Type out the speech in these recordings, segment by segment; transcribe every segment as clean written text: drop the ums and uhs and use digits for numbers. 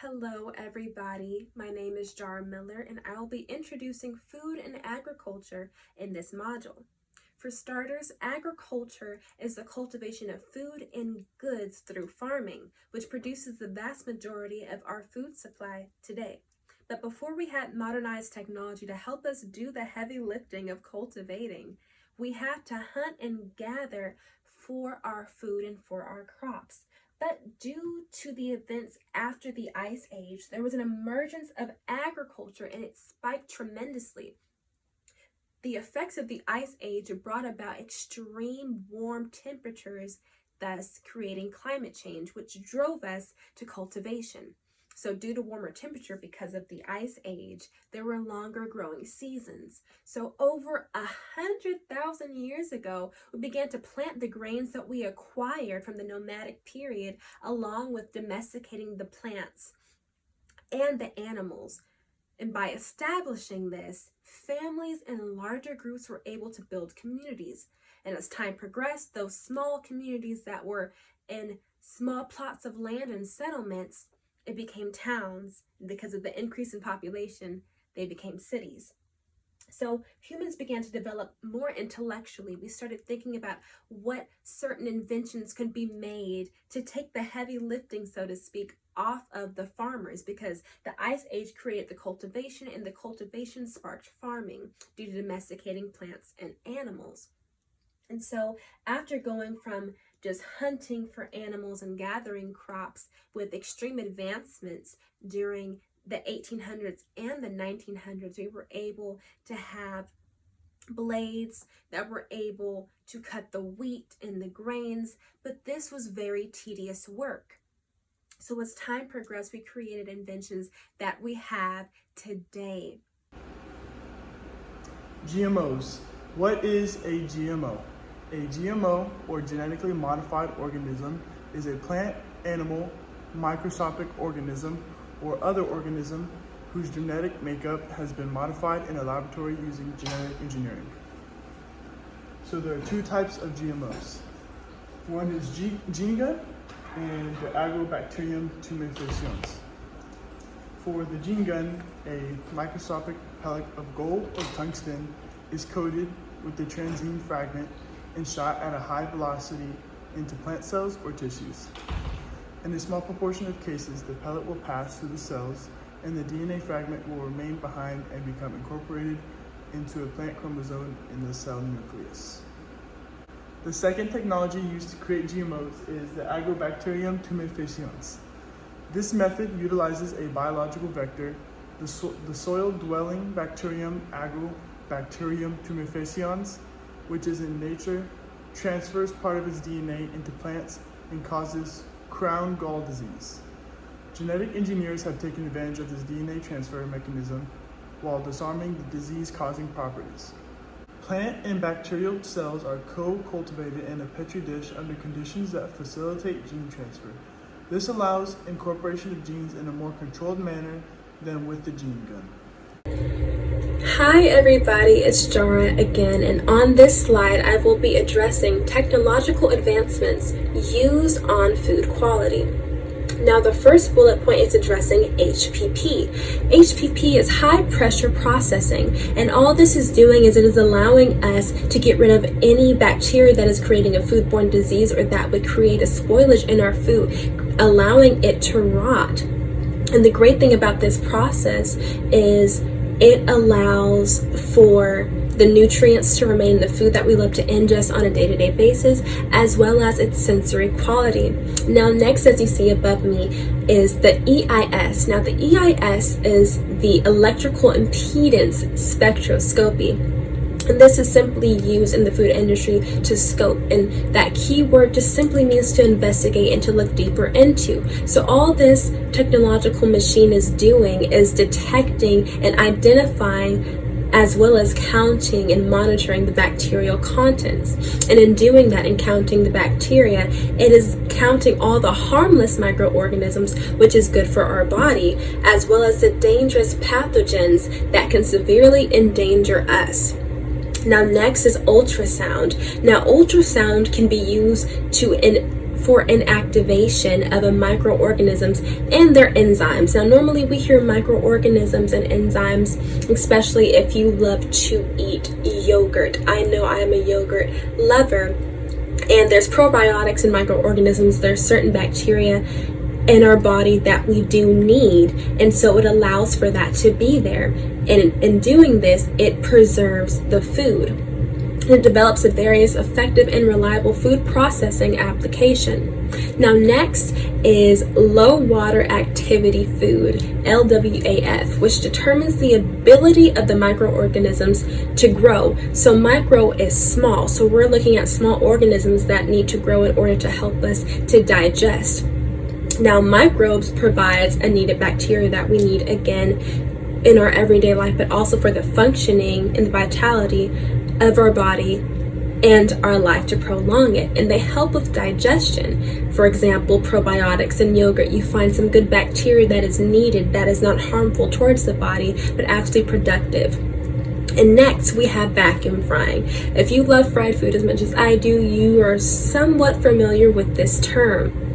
Hello everybody, my name is Jarah Miller and I will be introducing food and agriculture in this module. For starters, agriculture is the cultivation of food and goods through farming, which produces the vast majority of our food supply today. But before we had modernized technology to help us do the heavy lifting of cultivating, we had to hunt and gather for our food and for our crops. But due to the events after the Ice Age, there was an emergence of agriculture and it spiked tremendously. The effects of the Ice Age brought about extreme warm temperatures, thus creating climate change, which drove us to cultivation. So due to warmer temperature because of the Ice Age, there were longer growing seasons. So over 100,000 years ago, we began to plant the grains that we acquired from the nomadic period, along with domesticating the plants and the animals. And by establishing this, families and larger groups were able to build communities. And as time progressed, those small communities that were in small plots of land and settlements, it became towns. Because of the increase in population, they became cities. So humans began to develop more intellectually. We started thinking about what certain inventions could be made to take the heavy lifting, so to speak, off of the farmers, because the Ice Age created the cultivation and the cultivation sparked farming due to domesticating plants and animals. And so after going from just hunting for animals and gathering crops with extreme advancements during the 1800s and the 1900s, we were able to have blades that were able to cut the wheat and the grains, but this was very tedious work. So as time progressed, we created inventions that we have today. GMOs. What is a GMO? A GMO, or genetically modified organism, is a plant, animal, microscopic organism, or other organism whose genetic makeup has been modified in a laboratory using genetic engineering. So there are two types of GMOs. One is gene gun and the Agrobacterium tumefaciens. For the gene gun, a microscopic pellet of gold or tungsten is coated with the transgene fragment and shot at a high velocity into plant cells or tissues. In a small proportion of cases, the pellet will pass through the cells and the DNA fragment will remain behind and become incorporated into a plant chromosome in the cell nucleus. The second technology used to create GMOs is the Agrobacterium tumefaciens. This method utilizes a biological vector, the soil-dwelling bacterium Agrobacterium tumefaciens, which is in nature, transfers part of its DNA into plants and causes crown gall disease. Genetic engineers have taken advantage of this DNA transfer mechanism while disarming the disease-causing properties. Plant and bacterial cells are co-cultivated in a petri dish under conditions that facilitate gene transfer. This allows incorporation of genes in a more controlled manner than with the gene gun. Hi everybody, it's Jarah again, and on this slide I will be addressing technological advancements used on food quality. Now the first bullet point is addressing HPP. HPP is high pressure processing, and all this is doing is it is allowing us to get rid of any bacteria that is creating a foodborne disease or that would create a spoilage in our food, allowing it to rot. And the great thing about this process is it allows for the nutrients to remain in the food that we love to ingest on a day-to-day basis, as well as its sensory quality. Now next, as you see above me, is the EIS. Now the EIS is the electrical impedance spectroscopy. And this is simply used in the food industry to scope, and that keyword just simply means to investigate and to look deeper into. So all this technological machine is doing is detecting and identifying as well as counting and monitoring the bacterial contents. And in doing that and counting the bacteria, it is counting all the harmless microorganisms, which is good for our body, as well as the dangerous pathogens that can severely endanger us. Now next is ultrasound. Now ultrasound can be used to for inactivation of microorganisms and their enzymes. Now, normally we hear microorganisms and enzymes, especially if you love to eat yogurt. I know I am a yogurt lover, and there's probiotics and microorganisms. There's certain bacteria in our body that we do need, and so it allows for that to be there. And in doing this, it preserves the food. It develops a various effective and reliable food processing application. Now, next is low water activity food, LWAF, which determines the ability of the microorganisms to grow. So micro is small, so we're looking at small organisms that need to grow in order to help us to digest. Now, microbes provides a needed bacteria that we need, again, in our everyday life, but also for the functioning and the vitality of our body and our life to prolong it. And they help with digestion. For example, probiotics in yogurt, you find some good bacteria that is needed, that is not harmful towards the body, but actually productive. And next, we have vacuum frying. If you love fried food as much as I do, you are somewhat familiar with this term.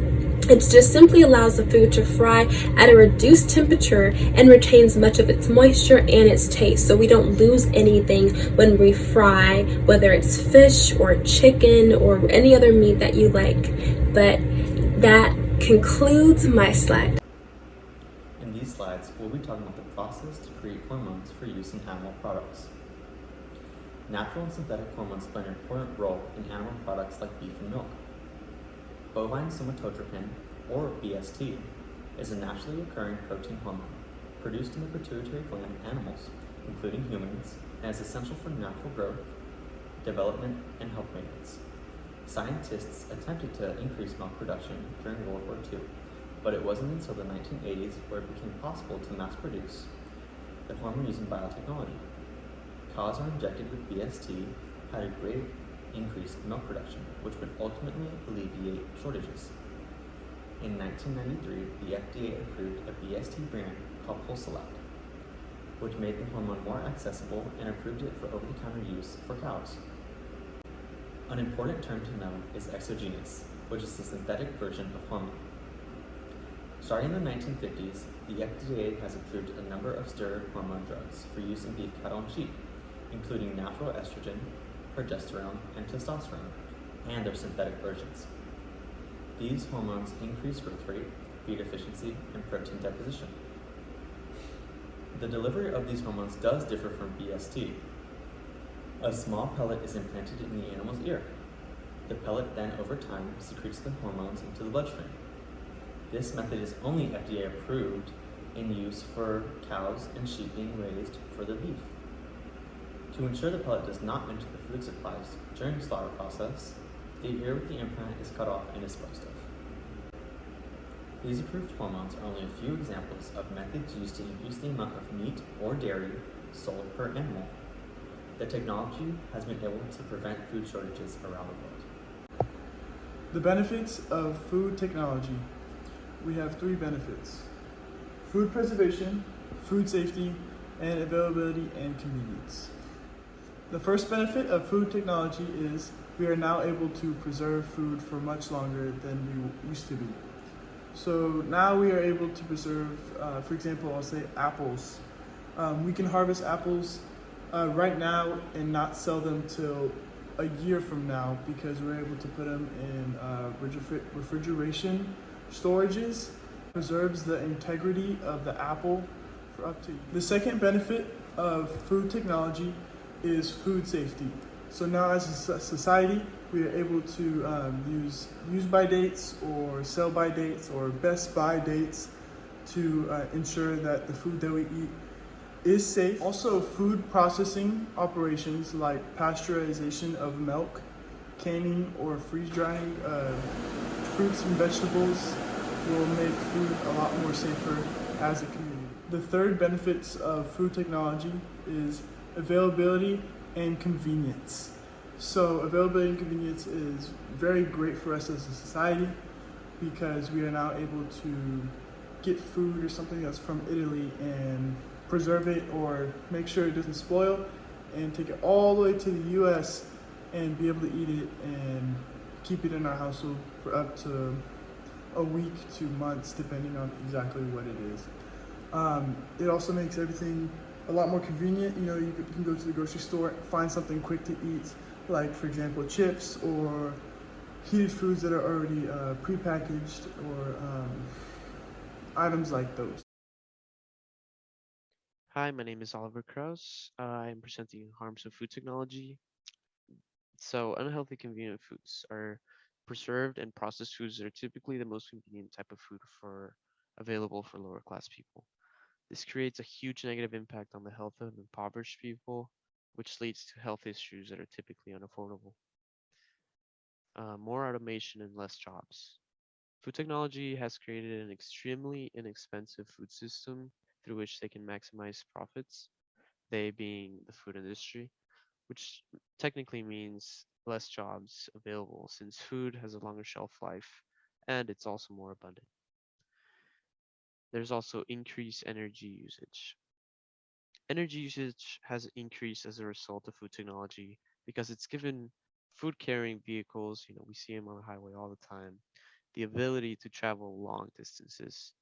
It just simply allows the food to fry at a reduced temperature and retains much of its moisture and its taste. So we don't lose anything when we fry, whether it's fish or chicken or any other meat that you like. But that concludes my slide. In these slides, we'll be talking about the process to create hormones for use in animal products. Natural and synthetic hormones play an important role in animal products like beef and milk. Bovine somatotropin, or BST, is a naturally occurring protein hormone produced in the pituitary gland in animals, including humans, and is essential for natural growth, development, and health maintenance. Scientists attempted to increase milk production during World War II, but it wasn't until the 1980s where it became possible to mass produce the hormone using biotechnology. Cows are injected with BST had a great increase in milk production, which would ultimately alleviate shortages. In 1993, the FDA approved a BST brand called Pulselect, which made the hormone more accessible and approved it for over-the-counter use for cows. An important term to know is exogenous, which is the synthetic version of hormone. Starting in the 1950s, the FDA has approved a number of steroid hormone drugs for use in beef, cattle, and sheep, including natural estrogen, progesterone, and testosterone, and their synthetic versions. These hormones increase growth rate, feed efficiency, and protein deposition. The delivery of these hormones does differ from BST. A small pellet is implanted in the animal's ear. The pellet then, over time, secretes the hormones into the bloodstream. This method is only FDA approved in use for cows and sheep being raised for their beef. To ensure the pellet does not enter the food supplies during the slaughter process, the ear with the implant is cut off and disposed of. These approved hormones are only a few examples of methods used to increase the amount of meat or dairy sold per animal. The technology has been able to prevent food shortages around the world. The benefits of food technology. We have 3 benefits: food preservation, food safety, and availability and convenience. The first benefit of food technology is we are now able to preserve food for much longer than we used to be. So now we are able to preserve, for example, I'll say apples. We can harvest apples right now and not sell them till a year from now because we're able to put them in refrigeration storages. Preserves the integrity of the apple for up to. The second benefit of food technology is food safety. So now as a society, we are able to use by dates or sell by dates or best by dates to ensure that the food that we eat is safe. Also, food processing operations like pasteurization of milk, canning or freeze drying fruits and vegetables will make food a lot more safer as a community. The third benefits of food technology is availability and convenience. So availability and convenience is very great for us as a society because we are now able to get food or something that's from Italy and preserve it or make sure it doesn't spoil and take it all the way to the US and be able to eat it and keep it in our household for up to a week to months, depending on exactly what it is. It also makes everything a lot more convenient. You know, you can go to the grocery store, find something quick to eat, like for example, chips or heated foods that are already prepackaged, or items like those. Hi, my name is Oliver Krauss. I am presenting harms of food technology. So, unhealthy convenient foods are preserved and processed foods that are typically the most convenient type of food for available for lower class people. This creates a huge negative impact on the health of impoverished people, which leads to health issues that are typically unaffordable. More automation and less jobs. Food technology has created an extremely inexpensive food system through which they can maximize profits, they being the food industry, which technically means less jobs available since food has a longer shelf life and it's also more abundant. There's also increased energy usage. Energy usage has increased as a result of food technology because it's given food carrying vehicles, we see them on the highway all the time, the ability to travel long distances.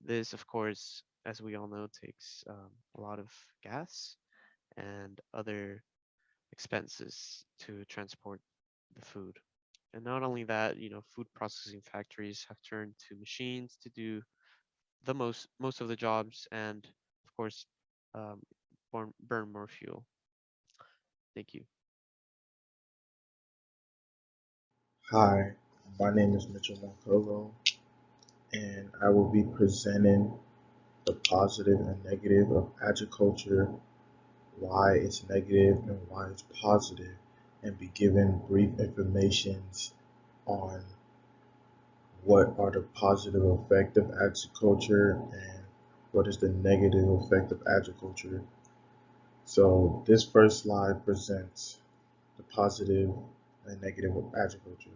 This, of course, as we all know, takes a lot of gas and other expenses to transport the food. And not only that, food processing factories have turned to machines to do the most of the jobs, and of course, um, burn more fuel. Thank you. Hi, my name is Mitchell Nwaokolo, and I will be presenting the positive and negative of agriculture, why it's negative and why it's positive, and be given brief informations on what are the positive effect of agriculture and what is the negative effect of agriculture. So this first slide presents the positive and negative of agriculture.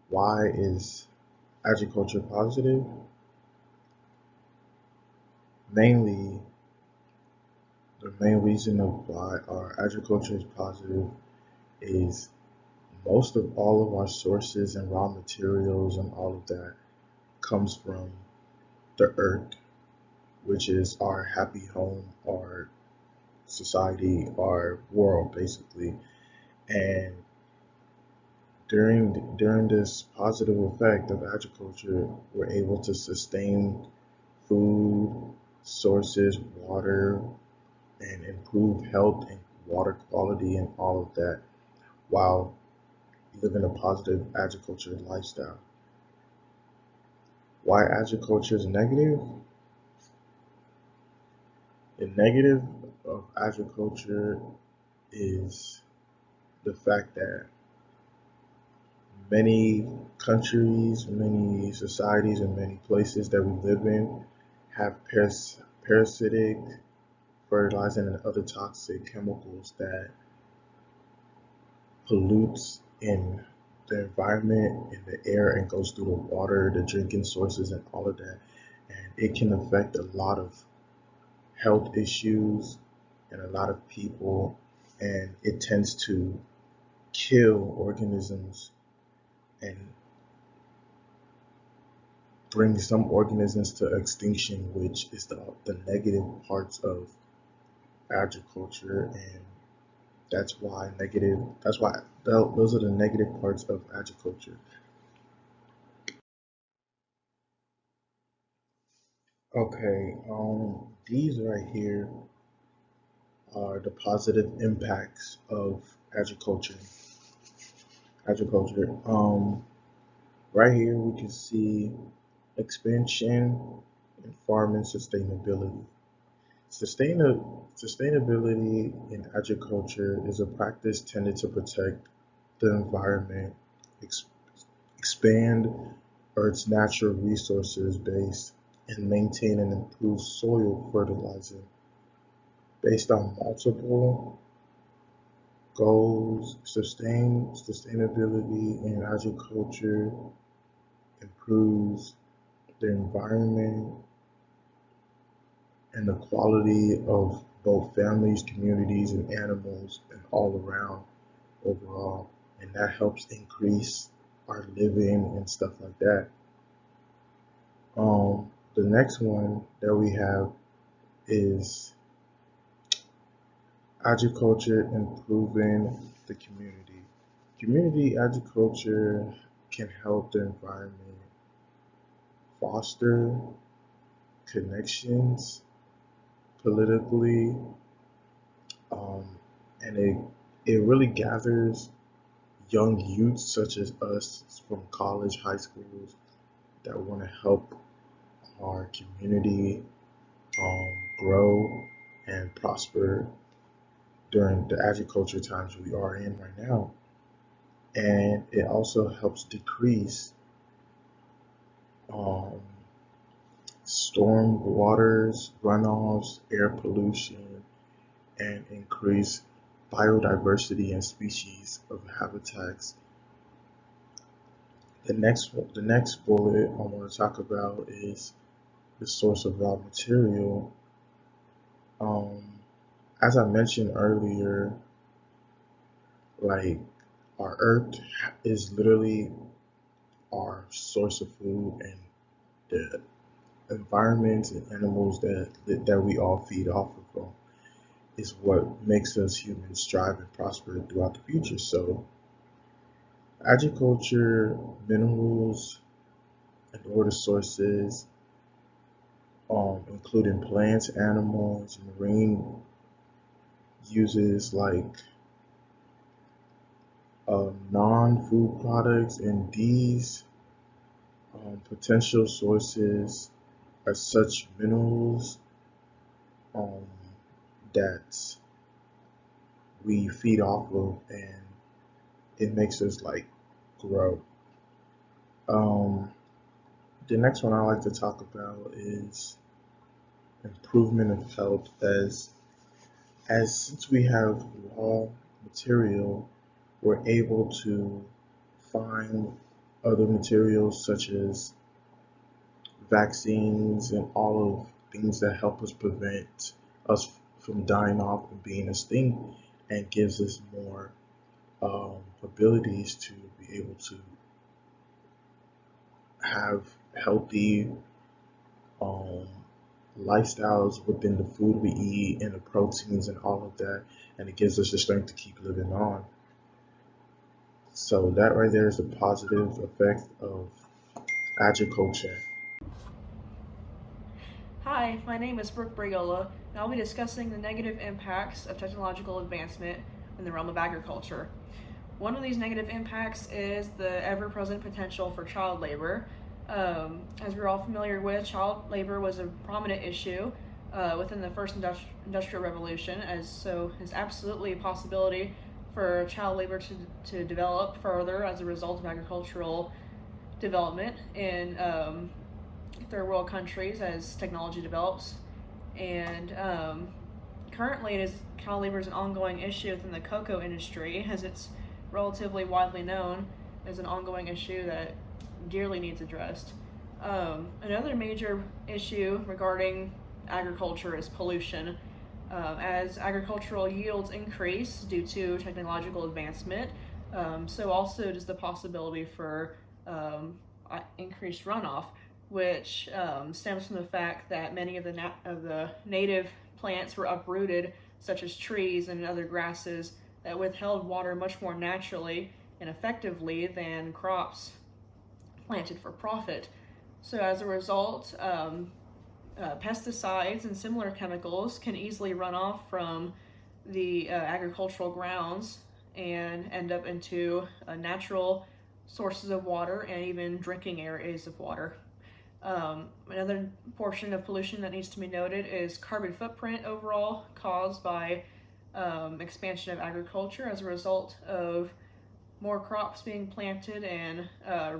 Why is agriculture positive? Mainly, the main reason of why our agriculture is positive is most of all of our sources and raw materials and all of that comes from the earth, which is our happy home, our society, our world, basically. And during this positive effect of agriculture, we're able to sustain food sources, water, and improve health and water quality and all of that while living a positive agriculture lifestyle. Why agriculture is negative? The negative of agriculture is the fact that many countries, many societies, and many places that we live in have parasitic fertilizer and other toxic chemicals that pollutes in the environment, in the air, and goes through the water, the drinking sources, and all of that. And it can affect a lot of health issues and a lot of people, and it tends to kill organisms and bring some organisms to extinction, which is the negative parts of agriculture. And those are the negative parts of agriculture. Okay, these right here are the positive impacts of agriculture. Agriculture. Right here we can see expansion and farming sustainability. Sustainability in agriculture is a practice tended to protect the environment, ex- expand Earth's natural resources base, and maintain and improve soil fertilizer based on multiple goals. Sustainability in agriculture improves the environment and the quality of both families, communities, and animals, and all around overall. and that helps increase our living and stuff like that. The next one that we have is agriculture improving the community. Community agriculture can help the environment foster connections politically, um, and it really gathers young youth such as us from college, high schools that want to help our community grow and prosper during the agriculture times we are in right now. And it also helps decrease um, storm waters, runoffs, air pollution, and increase biodiversity and species of habitats. The next bullet I want to talk about is the source of raw material. Um, as I mentioned earlier, like our earth is literally our source of food, and the environments and animals that we all feed off of is what makes us humans strive and prosper throughout the future. So agriculture, minerals, and water sources, including plants, animals, marine uses like non-food products, and these potential sources are such minerals um, that we feed off of, and it makes us like grow. Um, the next one I like to talk about is improvement of health, as since we have raw material, we're able to find other materials such as vaccines and all of things that help us prevent us from dying off and being extinct, and gives us more abilities to be able to have healthy um, lifestyles within the food we eat and the proteins and all of that, and it gives us the strength to keep living on. So that right there is a positive effect of agriculture. Hi, my name is Brooke Burriola, and I'll be discussing the negative impacts of technological advancement in the realm of agriculture. One of these negative impacts is the ever-present potential for child labor. As we're all familiar with, child labor was a prominent issue within the first industrial revolution, so it's absolutely a possibility for child labor to develop further as a result of agricultural development in third world countries as technology develops. And currently, child labor is an ongoing issue within the cocoa industry, as it's relatively widely known as an ongoing issue that dearly needs addressed. Another major issue regarding agriculture is pollution. As agricultural yields increase due to technological advancement, so also does the possibility for increased runoff, which stems from the fact that many of the native plants were uprooted, such as trees and other grasses that withheld water much more naturally and effectively than crops planted for profit. So as a result, pesticides and similar chemicals can easily run off from the agricultural grounds and end up into natural sources of water and even drinking areas of water. Another portion of pollution that needs to be noted is carbon footprint overall caused by expansion of agriculture as a result of more crops being planted and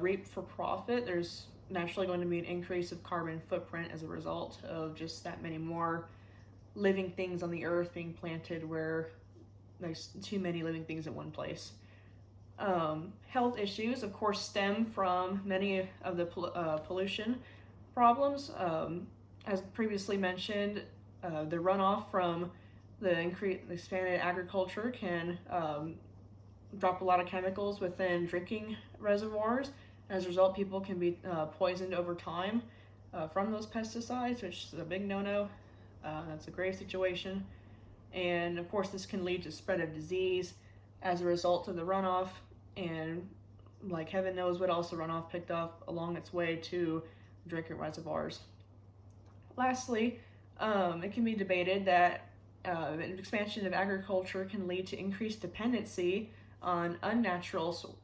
reaped for profit. There's naturally going to be an increase of carbon footprint as a result of just that many more living things on the earth being planted where there's too many living things in one place. Health issues, of course, stem from many of the pollution problems. As previously mentioned, the runoff from the expanded agriculture can drop a lot of chemicals within drinking reservoirs. As a result, people can be poisoned over time from those pesticides, which is a big no-no. That's a grave situation. And of course, this can lead to spread of disease as a result of the runoff. And like heaven knows what else the runoff picked up along its way to drinking reservoirs. Lastly, it can be debated that an expansion of agriculture can lead to increased dependency on unnatural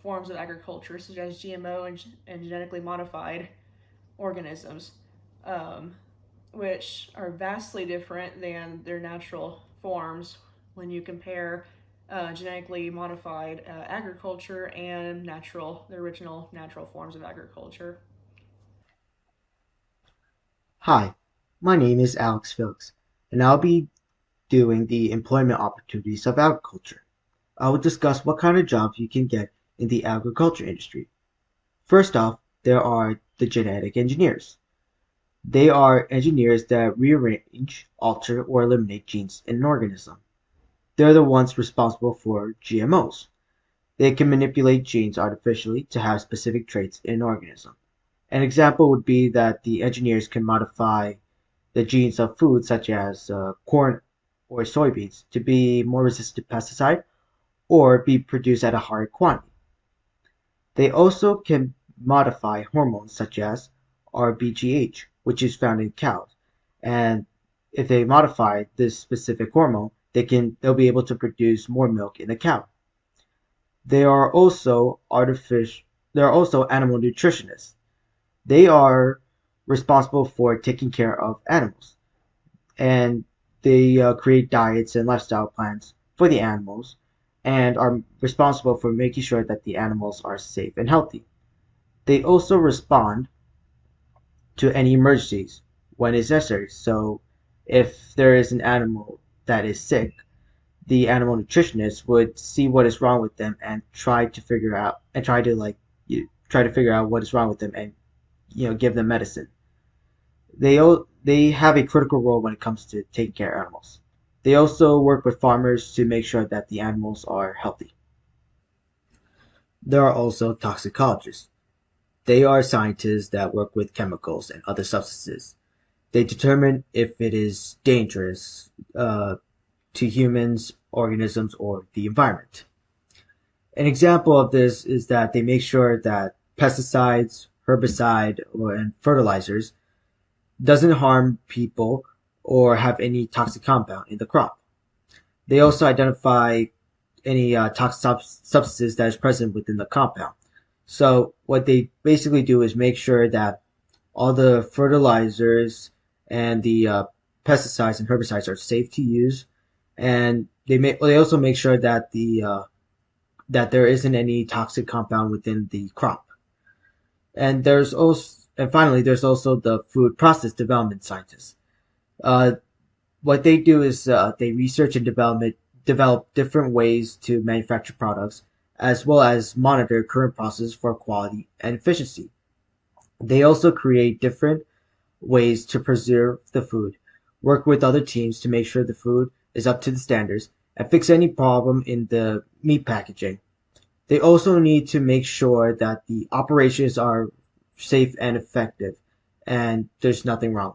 forms of agriculture, such as GMO and genetically modified organisms, which are vastly different than their natural forms when you compare genetically modified agriculture and the original natural forms of agriculture. Hi, my name is Alex Philix, and I'll be doing the employment opportunities of agriculture. I will discuss what kind of jobs you can get in the agriculture industry. First off, there are the genetic engineers. They are engineers that rearrange, alter, or eliminate genes in an organism. They're the ones responsible for GMOs. They can manipulate genes artificially to have specific traits in an organism. An example would be that the engineers can modify the genes of food such as corn or soybeans to be more resistant to pesticide or be produced at a higher quantity. They also can modify hormones such as RBGH, which is found in cows. And if they modify this specific hormone, they'll be able to produce more milk in the cow. They are also animal nutritionists. They are responsible for taking care of animals, and they create diets and lifestyle plans for the animals and are responsible for making sure that the animals are safe and healthy. They also respond to any emergencies when it's necessary. So if there is an animal that is sick, the animal nutritionist would see what is wrong with them and try to figure out what is wrong with them and give them medicine. They have a critical role when it comes to taking care of animals. They also work with farmers to make sure that the animals are healthy. There are also toxicologists. They are scientists that work with chemicals and other substances. They determine if it is dangerous to humans, organisms, or the environment. An example of this is that they make sure that pesticides, herbicide, and fertilizers doesn't harm people or have any toxic compound in the crop. They also identify any toxic substances that is present within the compound. So what they basically do is make sure that all the fertilizers and the pesticides and herbicides are safe to use, and they also make sure that that there isn't any toxic compound within the crop. And finally, there's also the food process development scientists. What they do is they research and develop different ways to manufacture products, as well as monitor current processes for quality and efficiency. They also create different ways to preserve the food, work with other teams to make sure the food is up to the standards, and fix any problem in the meat packaging. They also need to make sure that the operations are safe and effective, and there's nothing wrong.